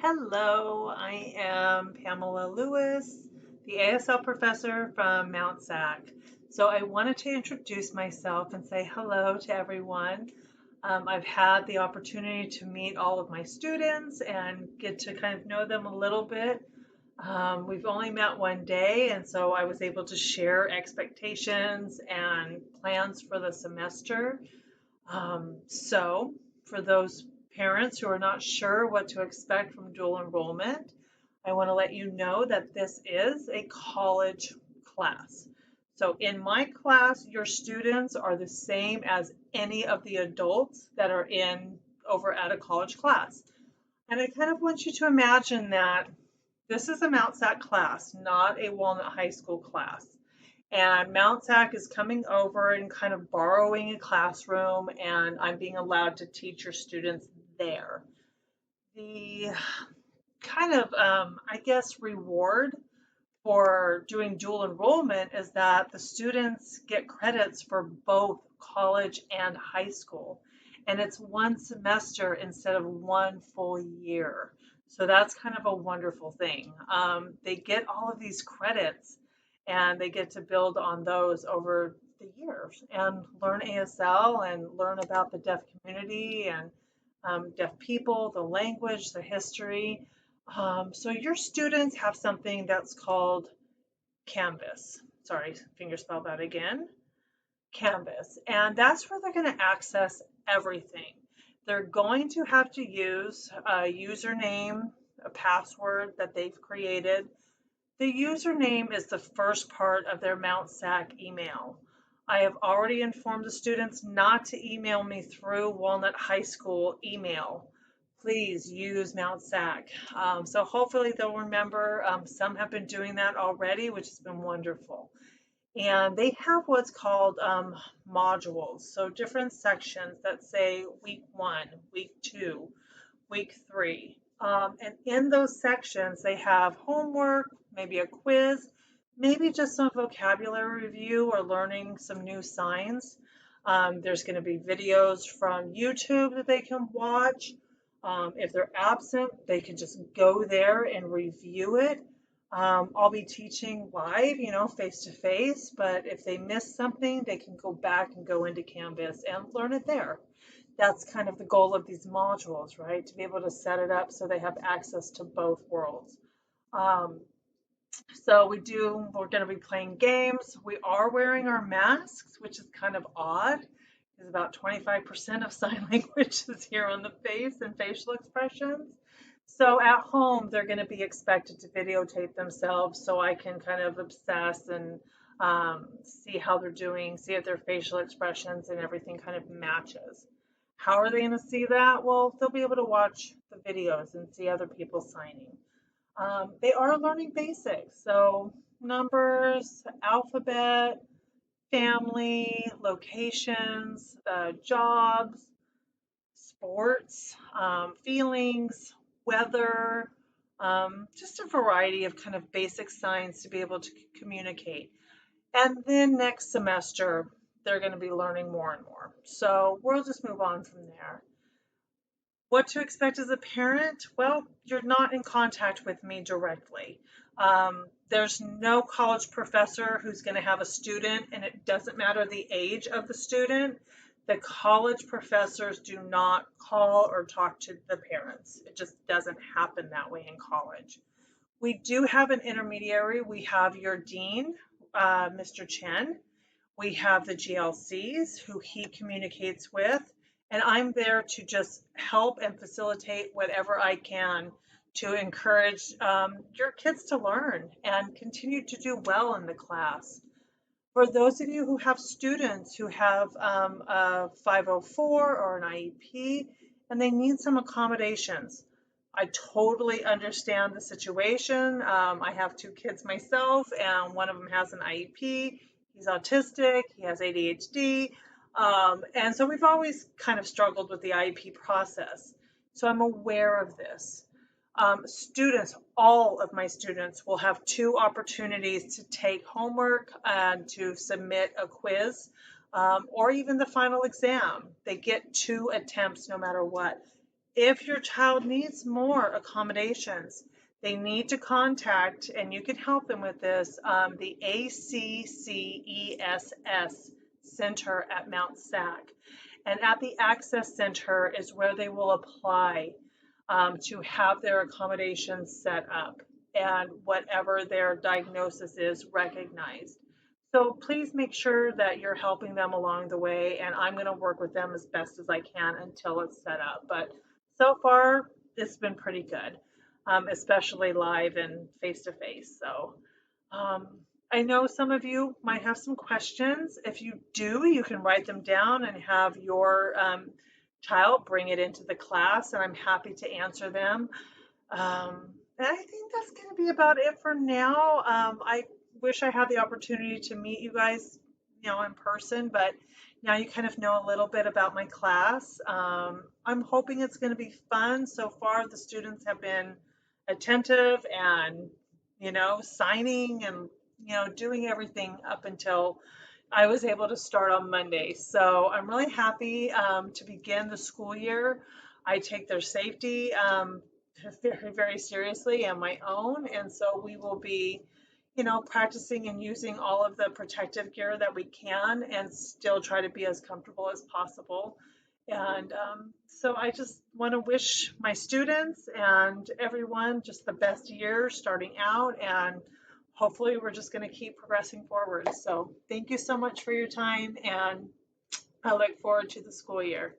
Hello, I am Pamela Lewis, the ASL professor from Mount SAC. So I wanted to introduce myself and say hello to everyone. I've had the opportunity to meet all of my students and get to kind of know them a little bit. We've only met one day, and so I was able to share expectations and plans for the semester. So, for those parents who are not sure what to expect from dual enrollment, I want to let you know that this is a college class. So, in my class, your students are the same as any of the adults that are in over at a college class. And I kind of want you to imagine that this is a Mount SAC class, not a Walnut High School class. And Mount SAC is coming over and kind of borrowing a classroom, and I'm being allowed to teach your students there. The kind of, I guess, reward for doing dual enrollment is that the students get credits for both college and high school. And it's one semester instead of one full year. So that's kind of a wonderful thing. They get all of these credits and they get to build on those over the years and learn ASL and learn about the deaf community and deaf people, the language, the history. So your students have something that's called Canvas. Sorry, finger spell that again. Canvas. And that's where they're going to access everything. They're going to have to use a username, a password that they've created. The username is the first part of their Mount SAC email. I have already informed the students not to email me through Walnut High School email. Please use Mount SAC. So hopefully they'll remember. Some have been doing that already, which has been wonderful. And they have what's called modules. So different sections that say week 1, week 2, week 3. And in those sections, they have homework, maybe a quiz, maybe just some vocabulary review or learning some new signs. There's going to be videos from YouTube that they can watch. If they're absent, they can just go there and review it. I'll be teaching live, face to face, but if they miss something, they can go back and go into Canvas and learn it there. That's kind of the goal of these modules, right? To be able to set it up so they have access to both worlds. So we're going to be playing games. We are wearing our masks, which is kind of odd because about 25% of sign language is here on the face and facial expressions. So at home, they're going to be expected to videotape themselves so I can kind of obsess and see how they're doing, see if their facial expressions and everything kind of matches. How are they going to see that? Well, they'll be able to watch the videos and see other people signing. They are learning basics, so numbers, alphabet, family, locations, jobs, sports, feelings, weather, just a variety of kind of basic signs to be able to communicate. And then next semester, they're going to be learning more and more. So we'll just move on from there. What to expect as a parent? Well, you're not in contact with me directly. There's no college professor who's going to have a student, and it doesn't matter the age of the student. The college professors do not call or talk to the parents. It just doesn't happen that way in college. We do have an intermediary. We have your dean, Mr. Chen. We have the GLCs who he communicates with, and I'm there to just help and facilitate whatever I can to encourage your kids to learn and continue to do well in the class. For those of you who have students who have a 504 or an IEP and they need some accommodations, I totally understand the situation. I have 2 kids myself, and one of them has an IEP. He's autistic, he has ADHD, and so we've always kind of struggled with the IEP process. So I'm aware of this. Students, all of my students will have 2 opportunities to take homework and to submit a quiz, or even the final exam. They get 2 attempts no matter what. if your child needs more accommodations, they need to contact, and you can help them with this, the ACCESS Center at Mount SAC. And at the Access Center is where they will apply to have their accommodations set up and whatever their diagnosis is recognized. So please make sure that you're helping them along the way, and I'm going to work with them as best as I can until it's set up. But so far, it's been pretty good, especially live and face to face. So um, I know some of you might have some questions. If you do, you can write them down and have your child bring it into the class, and I'm happy to answer them. And I think that's going to be about it for now. I wish I had the opportunity to meet you guys, in person, but now you kind of know a little bit about my class. I'm hoping it's going to be fun. So far, the students have been attentive and, signing and, doing everything up until I was able to start on Monday. So I'm really happy to begin the school year. I take their safety very, very seriously and my own. And so we will be, practicing and using all of the protective gear that we can and still try to be as comfortable as possible. And so I just want to wish my students and everyone just the best year starting out. And hopefully we're just going to keep progressing forward. So thank you so much for your time, and I look forward to the school year.